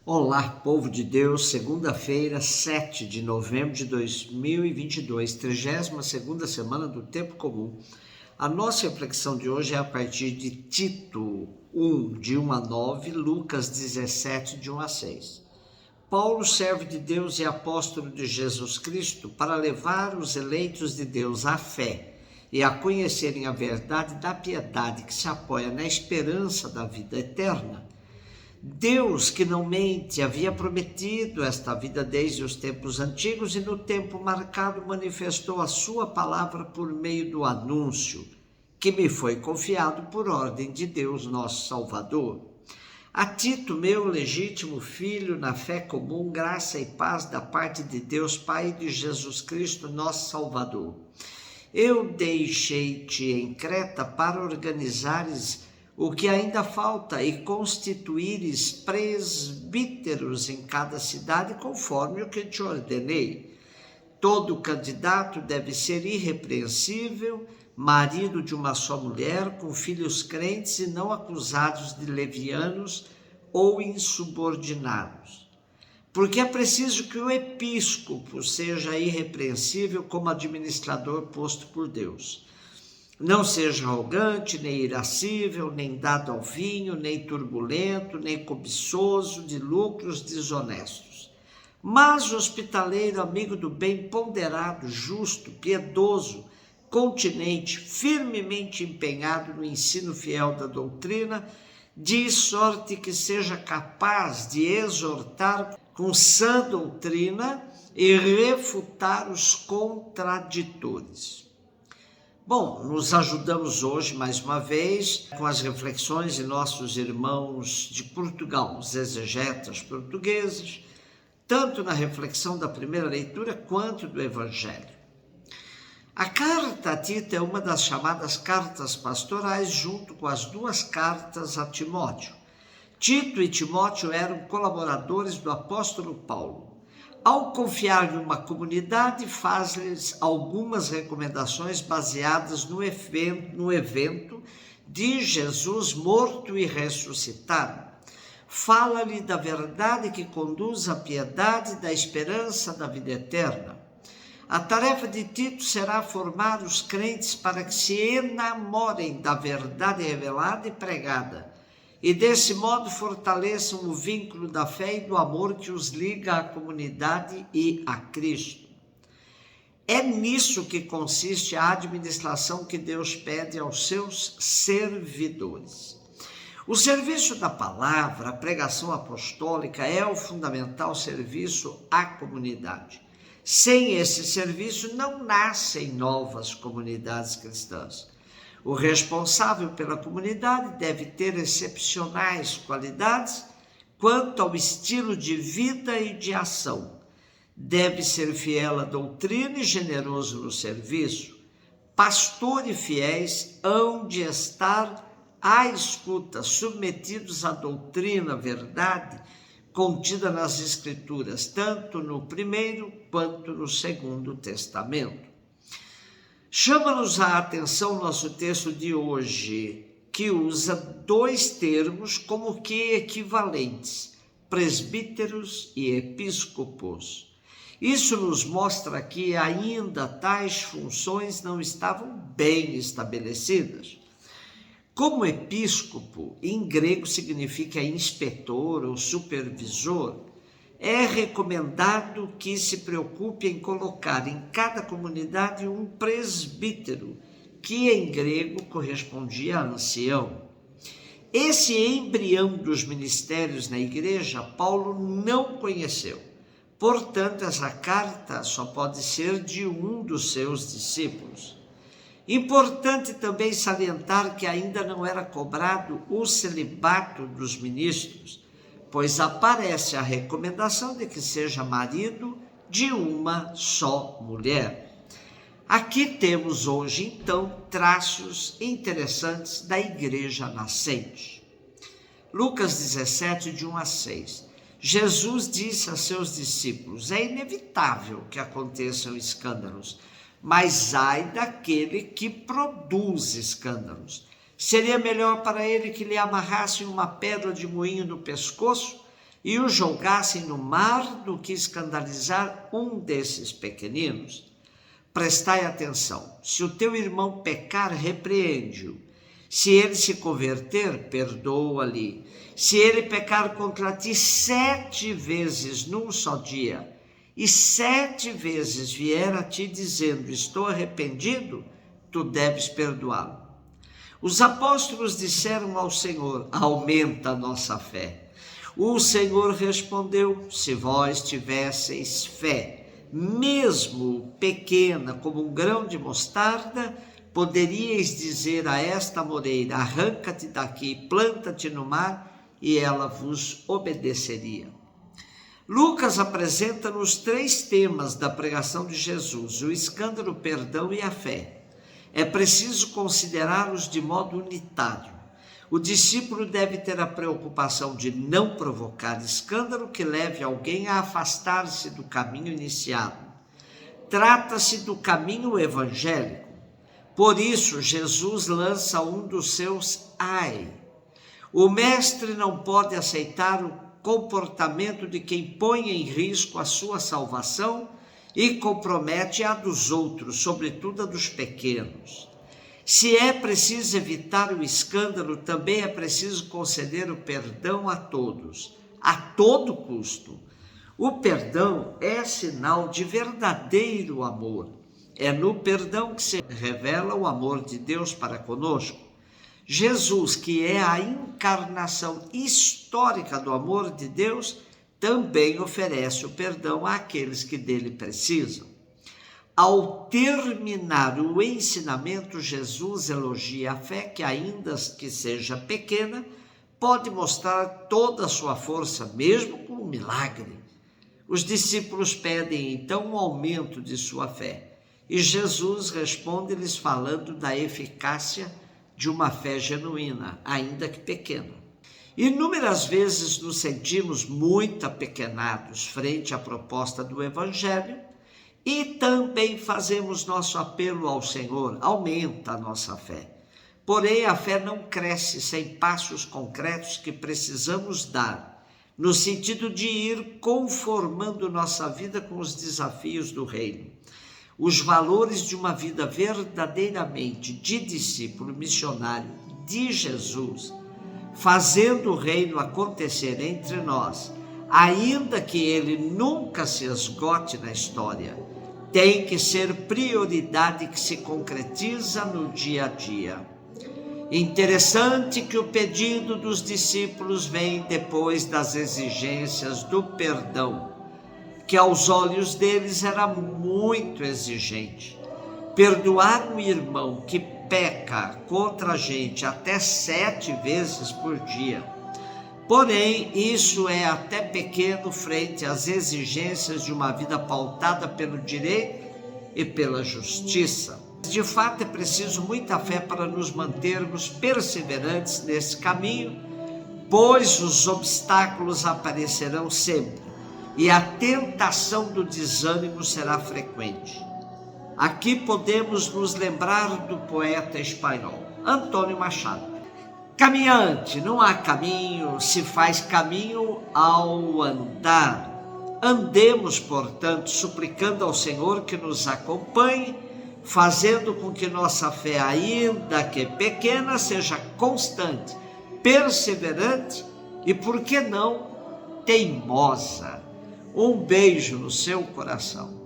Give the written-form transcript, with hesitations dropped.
Olá, povo de Deus, segunda-feira, 7 de novembro de 2022, 32ª semana do Tempo Comum. A nossa reflexão de hoje é a partir de Tito 1, de 1 a 9, Lucas 17, de 1 a 6. Paulo, servo de Deus e apóstolo de Jesus Cristo, para levar os eleitos de Deus à fé e a conhecerem a verdade da piedade que se apoia na esperança da vida eterna. Deus, que não mente, havia prometido esta vida desde os tempos antigos e no tempo marcado manifestou a sua palavra por meio do anúncio, que me foi confiado por ordem de Deus, nosso Salvador. A Tito, meu legítimo filho, na fé comum, graça e paz da parte de Deus, Pai, e de Jesus Cristo, nosso Salvador. Eu deixei-te em Creta para organizares o que ainda falta e constituíres presbíteros em cada cidade, conforme o que te ordenei. Todo candidato deve ser irrepreensível, marido de uma só mulher, com filhos crentes e não acusados de levianos ou insubordinados. Porque é preciso que o episcopo seja irrepreensível como administrador posto por Deus. Não seja arrogante, nem irascível, nem dado ao vinho, nem turbulento, nem cobiçoso de lucros desonestos. Mas hospitaleiro, amigo do bem, ponderado, justo, piedoso, continente, firmemente empenhado no ensino fiel da doutrina, de sorte que seja capaz de exortar com sã doutrina e refutar os contraditores. Bom, nos ajudamos hoje, mais uma vez, com as reflexões de nossos irmãos de Portugal, os exegetas portugueses, tanto na reflexão da primeira leitura quanto do Evangelho. A carta a Tito é uma das chamadas cartas pastorais, junto com as duas cartas a Timóteo. Tito e Timóteo eram colaboradores do apóstolo Paulo. Ao confiar-lhe uma comunidade, faz-lhes algumas recomendações baseadas no evento de Jesus morto e ressuscitado. Fala-lhe da verdade que conduz à piedade, da esperança da vida eterna. A tarefa de Tito será formar os crentes para que se enamorem da verdade revelada e pregada, e desse modo fortaleçam o vínculo da fé e do amor que os liga à comunidade e a Cristo. É nisso que consiste a administração que Deus pede aos seus servidores. O serviço da palavra, a pregação apostólica, é o fundamental serviço à comunidade. Sem esse serviço não nascem novas comunidades cristãs. O responsável pela comunidade deve ter excepcionais qualidades quanto ao estilo de vida e de ação. Deve ser fiel à doutrina e generoso no serviço. Pastor e fiéis hão de estar à escuta, submetidos à doutrina, verdade, contida nas Escrituras, tanto no Primeiro quanto no Segundo Testamento. Chama-nos a atenção nosso texto de hoje, que usa dois termos como que equivalentes, presbíteros e episcopos. Isso nos mostra que ainda tais funções não estavam bem estabelecidas. Como episcopo, em grego significa inspetor ou supervisor, é recomendado que se preocupe em colocar em cada comunidade um presbítero, que em grego correspondia a ancião. Esse embrião dos ministérios na igreja, Paulo não conheceu. Portanto, essa carta só pode ser de um dos seus discípulos. Importante também salientar que ainda não era cobrado o celibato dos ministros, pois aparece a recomendação de que seja marido de uma só mulher. Aqui temos hoje, então, traços interessantes da igreja nascente. Lucas 17, de 1 a 6. Jesus disse a seus discípulos: é inevitável que aconteçam escândalos, mas ai daquele que produz escândalos. Seria melhor para ele que lhe amarrassem uma pedra de moinho no pescoço e o jogassem no mar do que escandalizar um desses pequeninos? Prestai atenção, se o teu irmão pecar, repreende-o. Se ele se converter, perdoa-lhe. Se ele pecar contra ti 7 vezes num só dia, e 7 vezes vier a ti dizendo, estou arrependido, tu deves perdoá-lo. Os apóstolos disseram ao Senhor, aumenta a nossa fé. O Senhor respondeu, se vós tivesseis fé, mesmo pequena como um grão de mostarda, poderíeis dizer a esta moreira, arranca-te daqui, planta-te no mar, e ela vos obedeceria. Lucas apresenta-nos 3 temas da pregação de Jesus, o escândalo, o perdão e a fé. É preciso considerá-los de modo unitário. O discípulo deve ter a preocupação de não provocar escândalo que leve alguém a afastar-se do caminho iniciado. Trata-se do caminho evangélico. Por isso, Jesus lança um dos seus ai. O mestre não pode aceitar o comportamento de quem põe em risco a sua salvação e compromete a dos outros, sobretudo a dos pequenos. Se é preciso evitar o escândalo, também é preciso conceder o perdão a todos, a todo custo. O perdão é sinal de verdadeiro amor. É no perdão que se revela o amor de Deus para conosco. Jesus, que é a encarnação histórica do amor de Deus, também oferece o perdão àqueles que dele precisam. Ao terminar o ensinamento, Jesus elogia a fé que, ainda que seja pequena, pode mostrar toda a sua força, mesmo com um milagre. Os discípulos pedem então um aumento de sua fé, e Jesus responde-lhes falando da eficácia de uma fé genuína, ainda que pequena. Inúmeras vezes nos sentimos muito apequenados frente à proposta do Evangelho e também fazemos nosso apelo ao Senhor, aumenta a nossa fé. Porém, a fé não cresce sem passos concretos que precisamos dar, no sentido de ir conformando nossa vida com os desafios do reino. Os valores de uma vida verdadeiramente de discípulo missionário de Jesus, fazendo o reino acontecer entre nós, ainda que ele nunca se esgote na história, tem que ser prioridade que se concretiza no dia a dia. Interessante que o pedido dos discípulos vem depois das exigências do perdão, que aos olhos deles era muito exigente. Perdoar um irmão que peca contra a gente até 7 vezes por dia. Porém, isso é até pequeno frente às exigências de uma vida pautada pelo direito e pela justiça. De fato, é preciso muita fé para nos mantermos perseverantes nesse caminho, pois os obstáculos aparecerão sempre e a tentação do desânimo será frequente. Aqui podemos nos lembrar do poeta espanhol Antônio Machado. Caminhante, não há caminho, se faz caminho ao andar. Andemos, portanto, suplicando ao Senhor que nos acompanhe, fazendo com que nossa fé, ainda que pequena, seja constante, perseverante e, por que não, teimosa. Um beijo no seu coração.